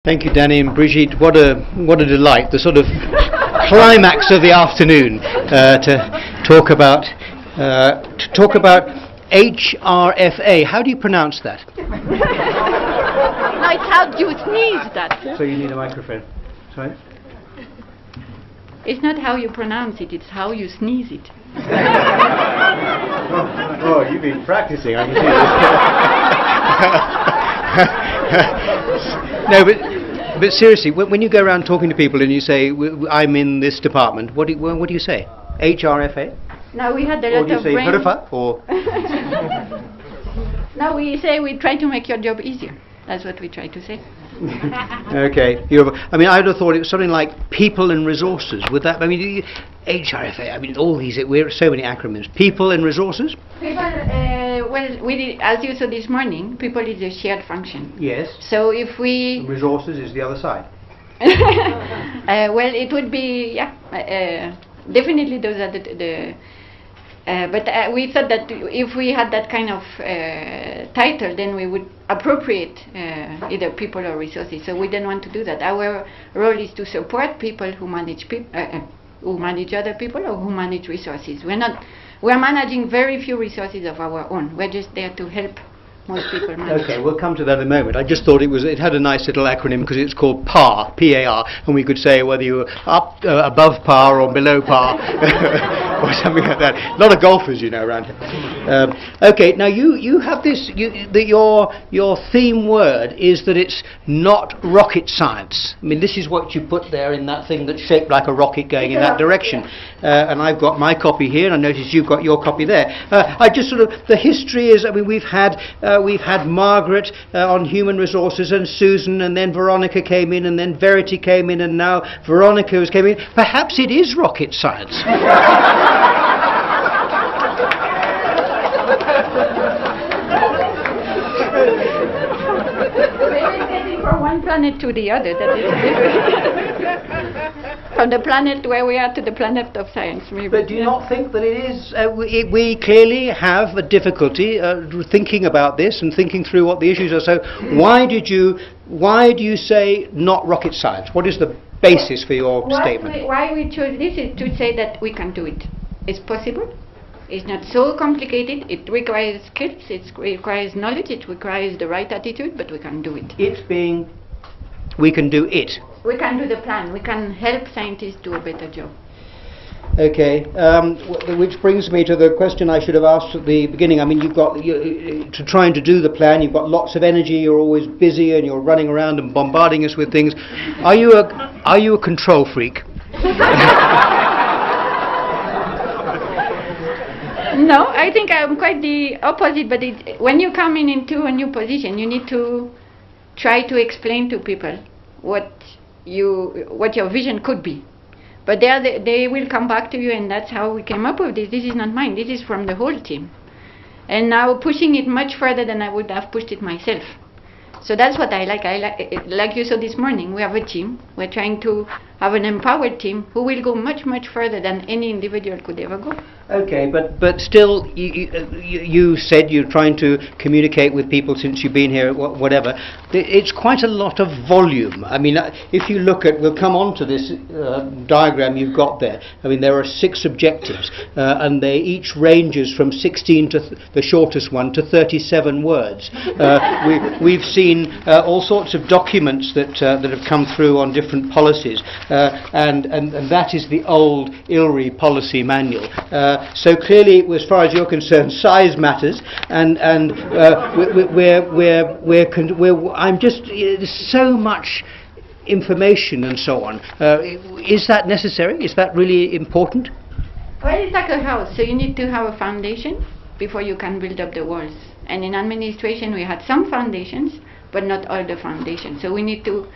Thank you, Danny and Brigitte. What a delight! The sort of climax of the afternoon to talk about HRFA. How do you pronounce that? No, it's how you sneeze that. So you need a microphone. Sorry. It's not how you pronounce it; it's how you sneeze it. Oh, you've been practicing. I can see this. No, but seriously, when you go around talking to people and you say, "I'm in this department," what do you say? HRFA? No, we had a lot of brain. Or do you say HRFA? Or no, we say we try to make your job easier. That's what we try to say. Okay. I would have thought it was something like people and resources. Would that? HRFA. All these. We're so many acronyms. People and resources. People. As you saw this morning, people is a shared function. Yes. So if we resources is the other side. It would be definitely those are the but we thought that if we had that kind of title, then we would appropriate either people or resources. So we didn't want to do that. Our role is to support people who manage who manage other people or who manage resources. We're managing very few resources of our own. We're just there to help most people manage. Okay, we'll come to that in a moment. I just thought it had a nice little acronym because it's called PAR, P-A-R, and we could say whether you were above par or below par or something like that. A lot of golfers, around here. Okay, now you have this. Your theme word is that it's not rocket science. This is what you put there in that thing that's shaped like a rocket going in that direction. And I've got my copy here, and I notice you've got your copy there. The history is. We've had Margaret on human resources, and Susan, and then Veronica came in, and then Verity came in, and now Veronica has came in. Perhaps it is rocket science. From one planet to the other, that is different. From the planet where we are to the planet of science, maybe. But do you not think that it is? We clearly have a difficulty thinking about this and thinking through what the issues are. So why do you say not rocket science? What is the basis for your statement? Why we chose this is to say that we can do it. It's possible. It's not so complicated. It requires skills. It requires knowledge. It requires the right attitude. But we can do it. We can do it. We can do the plan. We can help scientists do a better job. Okay, which brings me to the question I should have asked at the beginning. You've got trying to do the plan. You've got lots of energy. You're always busy, and you're running around and bombarding us with things. Are you a control freak? No, I think I'm quite the opposite. But when you come into a new position, you need to try to explain to people what your vision could be. But they will come back to you, and that's how we came up with this. This is not mine. This is from the whole team. And now pushing it much further than I would have pushed it myself. So that's what I like. Like you saw this morning, we have a team. We're trying to have an empowered team who will go much, much further than any individual could ever go. Okay, but still, you said you're trying to communicate with people since you've been here, whatever. It's quite a lot of volume. If you look at, we'll come on to this diagram you've got there. There are 6 objectives, and they each ranges from 16 to the shortest one to 37 words. We've seen all sorts of documents that have come through on different policies, and that is the old ILRI policy manual. So clearly, as far as you're concerned, size matters, and there's so much information and so on. Is that necessary? Is that really important? Well, it's like a house, so you need to have a foundation before you can build up the walls. And in administration, we had some foundations, but not all the foundations. So we need to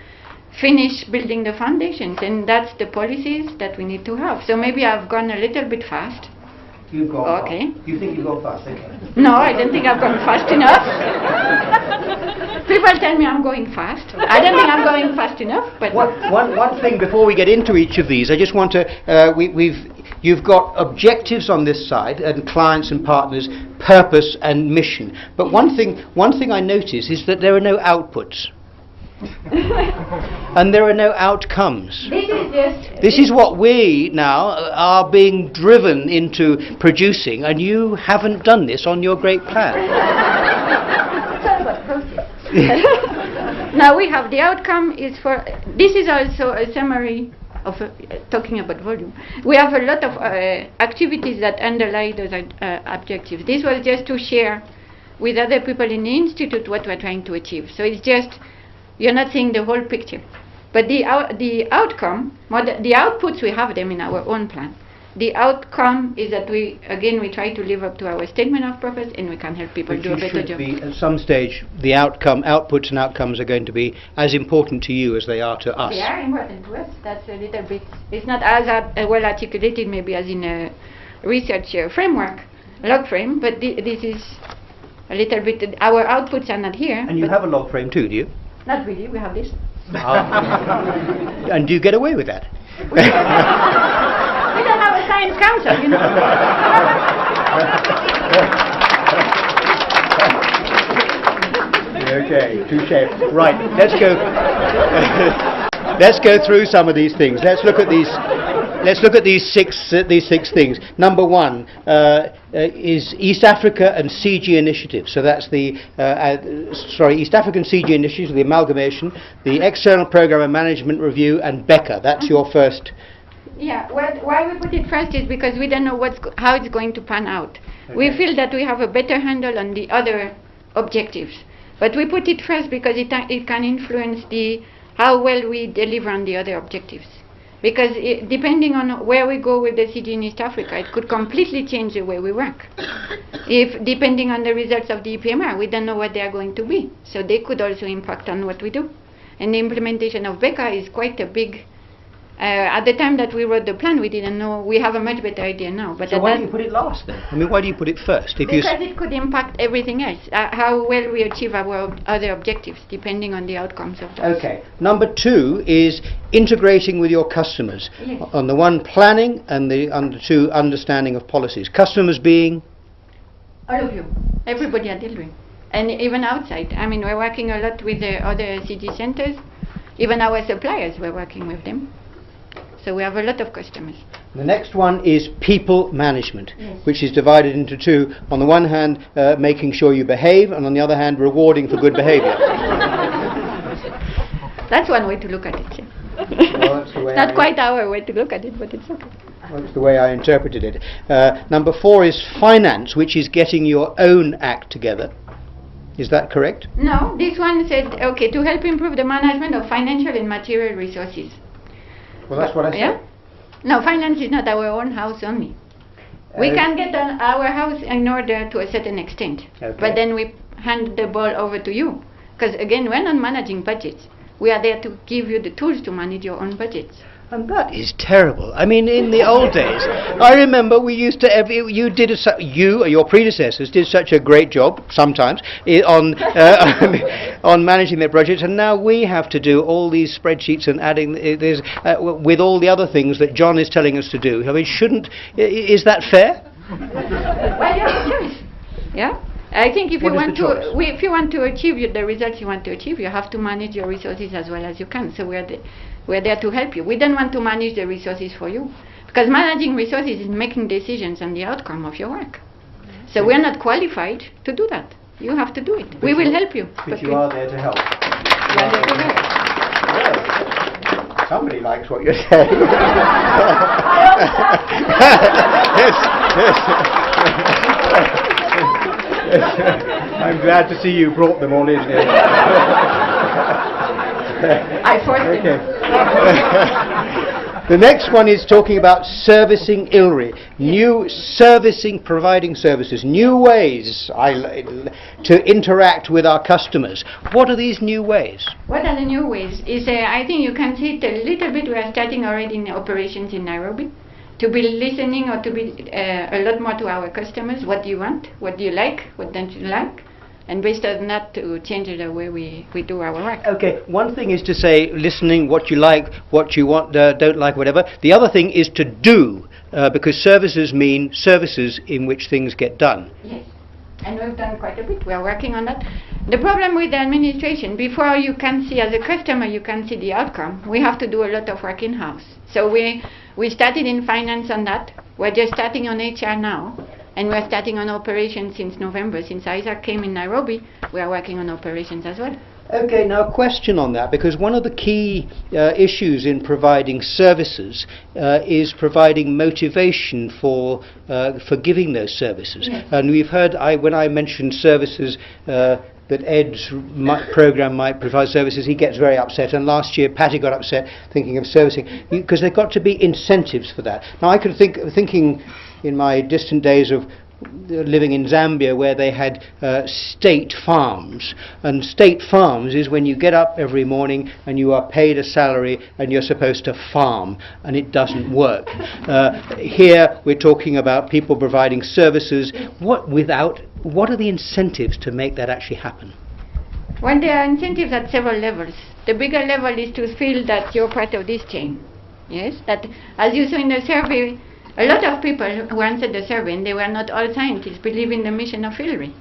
finish building the foundations, and that's the policies that we need to have. So maybe I've gone a little bit fast. You've gone okay. Fast. You think you've gone fast? Okay. No, I don't think I've gone fast enough. People tell me I'm going fast. I don't think I'm going fast enough. But one thing before we get into each of these, I just want to. You've got objectives on this side, and clients and partners, purpose and mission. But one thing I notice is that there are no outputs. And there are no outcomes. This is just... This is what we now are being driven into producing, and you haven't done this on your great plan. It's all about process. Now we have the outcome is for... This is also a summary of talking about volume. We have a lot of activities that underlie those objectives. This was just to share with other people in the Institute what we're trying to achieve. So it's just, you're not seeing the whole picture. But the outcome, the outputs, we have them in our own plan. The outcome is that we try to live up to our statement of purpose, and we can help people do a better job. At some stage, the outputs and outcomes are going to be as important to you as they are to us. They are important to us. That's a little bit, it's not as well articulated maybe as in a research framework, log frame, but this is a little bit, our outputs are not here. And you have a log frame too, do you? Not really, we have this. And do you get away with that? We don't have a science council, you know. Okay, touche. Right, let's go. Let's go through some of these things. Let's look at these. Let's look at these six things. Number one is East Africa and CG initiatives. So that's the East African CG initiatives, the amalgamation, the external program and management review, and Becca. That's your first. Yeah. Well, why we put it first is because we don't know how it's going to pan out. Okay. We feel that we have a better handle on the other objectives, but we put it first because it can influence how well we deliver on the other objectives. Because depending on where we go with the CG in East Africa, it could completely change the way we work. Depending on the results of the EPMR, we don't know what they are going to be. So they could also impact on what we do. And the implementation of Becca is quite a big... at the time that we wrote the plan, we didn't know. We have a much better idea now. But so why do you put it last then? I mean, why do you put it first? Because it could impact everything else. How well we achieve our other objectives, depending on the outcomes of those. Okay. Number two is integrating with your customers. Yes. On the one, planning, and the two, understanding of policies. Customers being? All of you. Everybody are dealing. And even outside. I mean, we're working a lot with the other CG centers. Even our suppliers, we're working with them. So we have a lot of customers. The next one is people management, yes, which is divided into two. On the one hand, making sure you behave, and on the other hand, rewarding for good behavior. That's one way to look at it. Well, that's the way not quite our way to look at it, but it's okay. Well, that's the way I interpreted it. Number four is finance, which is getting your own act together. Is that correct? No, this one said, okay, to help improve the management of financial and material resources. Well, that's what I said. Yeah? No, finance is not our own house only. We can get our house in order to a certain extent, okay, but then we hand the ball over to you. Because again, we're not managing budgets. We are there to give you the tools to manage your own budgets. And that is terrible. I mean, in the old days, I remember we used to. You or your predecessors did such a great job sometimes on managing their budgets, and now we have to do all these spreadsheets and adding with all the other things that John is telling us to do. I mean, is that fair? Well, you have a choice. Yeah. I think if you want to achieve the results you want to achieve, you have to manage your resources as well as you can. So we're there to help you. We don't want to manage the resources for you, because managing resources is making decisions on the outcome of your work. So we're not qualified to do that. You have to do it. We will help you. But you are there to help. You are there to help. Well, somebody likes what you're saying. Yes. I'm glad to see you brought them all in here. I forced them. The next one is talking about servicing ILRI, providing services, new ways to interact with our customers. What are these new ways? What are the new ways? I think you can see it a little bit. We are starting already in operations in Nairobi, to be listening or to be a lot more to our customers. What do you want? What do you like? What don't you like? And based on that, to change the way we do our work. Okay, one thing is to say listening, what you like, what you want, don't like, whatever. The other thing is to do, because services mean services in which things get done. Yes. And we've done quite a bit. We are working on that. The problem with the administration, before you can see, as a customer, you can see the outcome, we have to do a lot of work in-house. So we started in finance on that. We're just starting on HR now. And we're starting on operations since November. Since Isaac came in Nairobi, we are working on operations as well. Okay, now a question on that, because one of the key issues in providing services is providing motivation for giving those services. Yes. And we've heard, when I mentioned services, that Ed's program might provide services, he gets very upset. And last year, Patty got upset thinking of servicing, because there got to be incentives for that. Now, I could thinking in my distant days of living in Zambia, where they had state farms, and state farms is when you get up every morning and you are paid a salary and you're supposed to farm, and it doesn't work. Here we're talking about people providing services. What are the incentives to make that actually happen? Well, there are incentives at several levels. The bigger level is to feel that you're part of this chain. Yes, that as you saw in the survey, a lot of people who answered the survey, and they were not all scientists, believe in the mission of ILRI.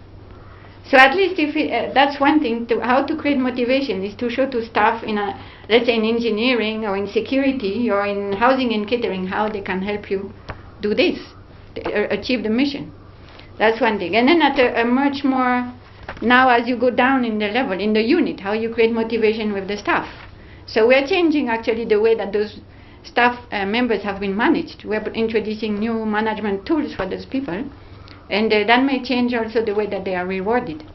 So at least that's one thing, how to create motivation is to show to staff in let's say in engineering or in security or in housing and catering, how they can help you do this, achieve the mission. That's one thing. And then at a much more, now as you go down in the level, in the unit, how you create motivation with the staff. So we're changing actually the way that those staff members have been managed. We're introducing new management tools for those people, and that may change also the way that they are rewarded.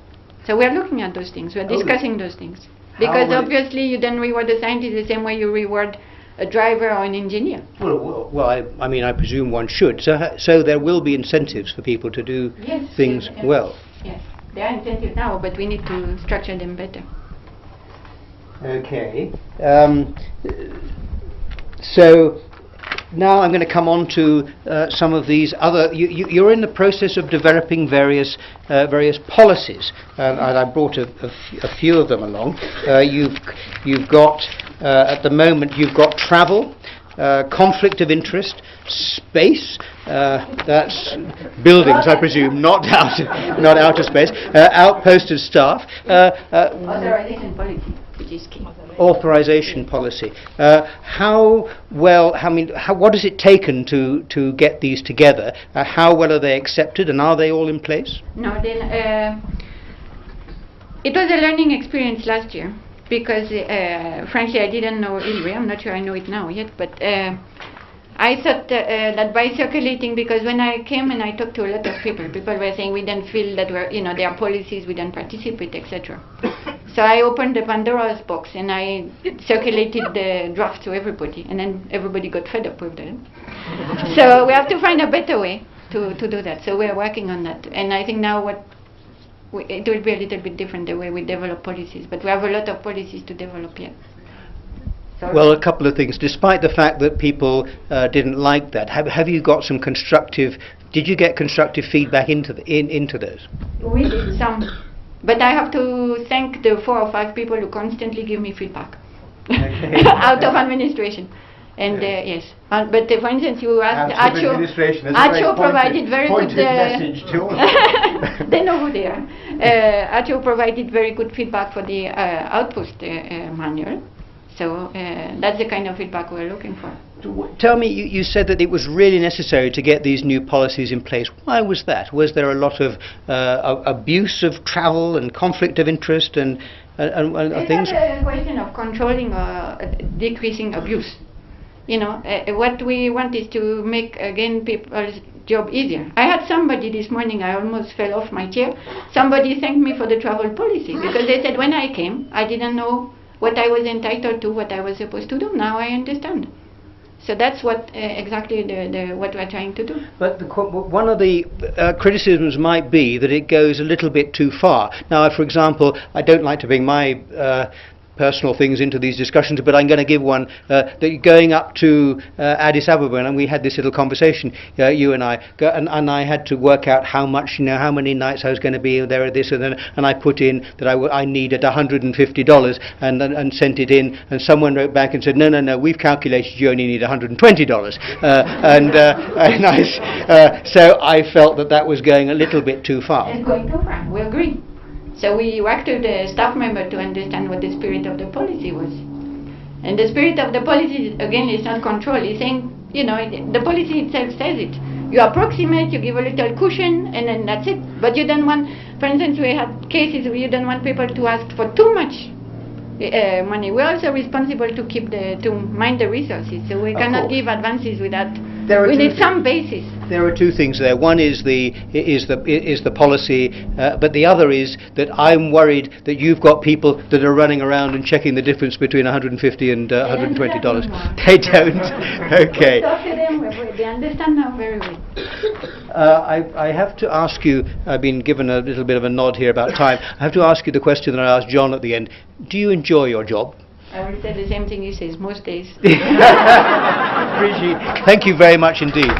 So we're looking at those things, we're discussing those things. Because obviously you don't reward a scientist the same way you reward a driver or an engineer. Well, I mean, I presume one should. So there will be incentives for people to do things well. Yes, there are incentives now, but we need to structure them better. Okay. So now I'm going to come on to some of these other. You're in the process of developing various policies, and I brought a few of them along. You've got at the moment you've got travel, conflict of interest, space. That's buildings, I presume, not outer space. Outposted staff. Authorization policy, which is key. Authorization policy. What has it taken to get these together? How well are they accepted, and are they all in place? No, then it was a learning experience last year, because frankly I didn't know ILRI. I'm not sure I know it now yet, but I thought that by circulating, because when I came and I talked to a lot of people were saying we didn't feel that there are policies, we don't participate, etc. So I opened the Pandora's box and I circulated the draft to everybody, and then everybody got fed up with them. So we have to find a better way to do that. So we're working on that, and I think now it will be a little bit different the way we develop policies, but we have a lot of policies to develop yet. Well, a couple of things. Despite the fact that people didn't like that, have you got some constructive? Did you get constructive feedback into those? We did some, but I have to thank the 4 or 5 people who constantly give me feedback out of administration. And yes, but for instance, you asked Acho provided very good message to us. They know who they are. Acho provided very good feedback for the outpost manual. So that's the kind of feedback we're looking for. Tell me, you said that it was really necessary to get these new policies in place. Why was that? Was there a lot of abuse of travel and conflict of interest and things? It's a question of controlling or decreasing abuse. What we want is to make, again, people's job easier. I had somebody this morning, I almost fell off my chair. Somebody thanked me for the travel policy, because they said when I came, I didn't know what I was entitled to, what I was supposed to do. Now I understand. So that's what exactly what we're trying to do. But one of the criticisms might be that it goes a little bit too far. Now, for example, I don't like to bring my personal things into these discussions, but I'm going to give one. That going up to Addis Ababa, and we had this little conversation, you and I, and I had to work out how much, how many nights I was going to be there at this, and I put in that I needed $150, and sent it in, and someone wrote back and said, no, we've calculated you only need $120, so I felt that was going a little bit too far. It's going too far. We agree. So we worked with the staff member to understand what the spirit of the policy was. And the spirit of the policy, again, is not control. It's saying, the policy itself says it. You approximate, you give a little cushion, and then that's it. But you don't want, for instance, we had cases where you don't want people to ask for too much money. We're also responsible to mind the resources. So we cannot give advances without. We need some basis. There are two things there. One is the policy, but the other is that I'm worried that you've got people that are running around and checking the difference between $150 and $120. They don't. Okay. Talk to them. They understand now very well. I have to ask you. I've been given a little bit of a nod here about time. I have to ask you the question that I asked John at the end. Do you enjoy your job? I will say the same thing he says most days. Brigitte, thank you very much indeed.